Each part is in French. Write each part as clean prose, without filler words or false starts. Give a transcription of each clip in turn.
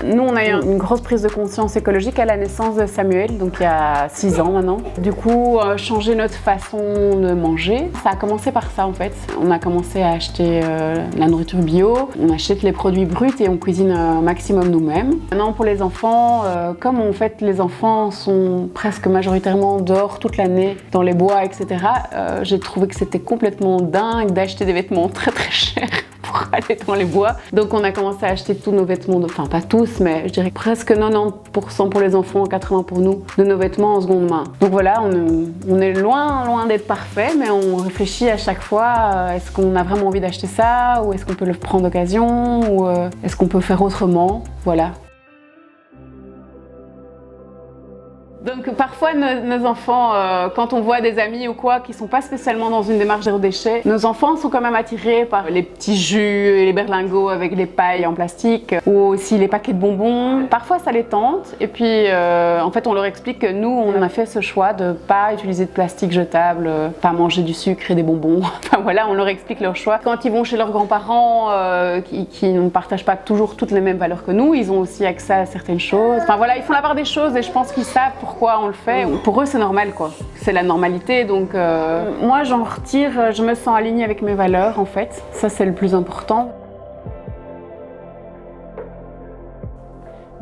Nous, on a eu une grosse prise de conscience écologique à la naissance de Samuel, donc il y a 6 ans maintenant. Du coup, changer notre façon de manger, ça a commencé par ça en fait. On a commencé à acheter la nourriture bio, on achète les produits bruts et on cuisine un maximum nous-mêmes. Maintenant, pour les enfants, comme en fait les enfants sont presque majoritairement dehors toute l'année, dans les bois, etc., j'ai trouvé que c'était complètement dingue d'acheter des vêtements très très chers pour aller dans les bois. Donc on a commencé à acheter tous nos vêtements, enfin pas tous, mais je dirais presque 90% pour les enfants, 80% pour nous, de nos vêtements en seconde main. Donc voilà, on est loin d'être parfait, mais on réfléchit à chaque fois, est-ce qu'on a vraiment envie d'acheter ça, ou est-ce qu'on peut le prendre d'occasion, ou est-ce qu'on peut faire autrement, voilà. Donc parfois nos enfants, quand on voit des amis ou quoi qui sont pas spécialement dans une démarche zéro déchet, nos enfants sont quand même attirés par les petits jus et les berlingots avec les pailles en plastique ou aussi les paquets de bonbons. Parfois ça les tente et puis en fait on leur explique que nous on a fait ce choix de pas utiliser de plastique jetable, pas manger du sucre et des bonbons. Enfin voilà, on leur explique leur choix. Quand ils vont chez leurs grands-parents qui ne partagent pas toujours toutes les mêmes valeurs que nous, ils ont aussi accès à certaines choses. Enfin voilà, ils font la part des choses et je pense qu'ils savent pourquoi on le fait. Pour eux c'est normal quoi, c'est la normalité, donc moi j'en retire, je me sens alignée avec mes valeurs en fait, ça c'est le plus important.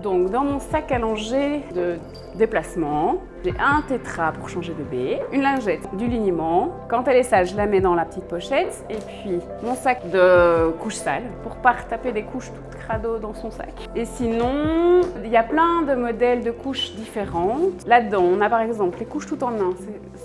Donc dans mon sac à langer de déplacement, j'ai un tétra pour changer de baie, une lingette, du liniment. Quand elle est sale, je la mets dans la petite pochette. Et puis mon sac de couches sales pour pas retaper des couches toutes crado dans son sac. Et sinon, il y a plein de modèles de couches différentes. Là-dedans, on a par exemple les couches tout en un.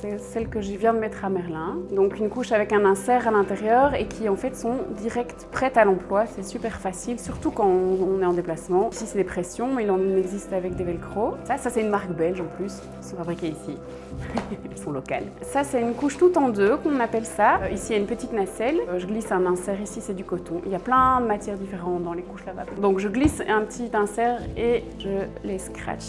C'est celle que je viens de mettre à Merlin. Donc une couche avec un insert à l'intérieur et qui en fait sont direct prêtes à l'emploi. C'est super facile, surtout quand on est en déplacement. Ici c'est des pressions, mais il en existe avec des velcro. Ça c'est une marque belge en plus. Sont fabriquées ici, elles sont locales. Ça c'est une couche tout en deux qu'on appelle ça. Ici il y a une petite nacelle, je glisse un insert, ici c'est du coton. Il y a plein de matières différentes dans les couches là-bas. Donc je glisse un petit insert et je les scratch.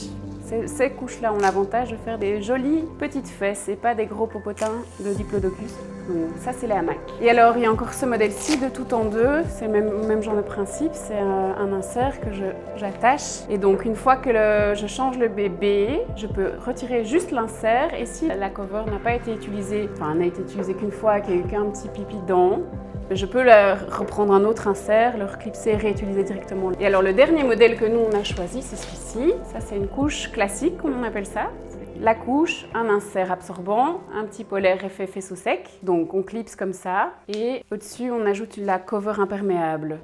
Ces couches-là ont l'avantage de faire des jolies petites fesses et pas des gros popotins de diplodocus. Donc ça c'est les hamacs. Et alors il y a encore ce modèle-ci de tout en deux, c'est le même genre de principe, c'est un insert que j'attache. Et donc une fois que je change le bébé, je peux retirer juste l'insert et si la cover n'a pas été utilisée, enfin n'a été utilisée qu'une fois, qu'il n'y a eu qu'un petit pipi dedans, je peux reprendre un autre insert, le reclipser et réutiliser directement. Et alors le dernier modèle que nous on a choisi, c'est celui-ci. Ça c'est une couche classique, comme on appelle ça. La couche, un insert absorbant, un petit polaire effet faisceau sec. Donc on clipse comme ça et au-dessus on ajoute la cover imperméable.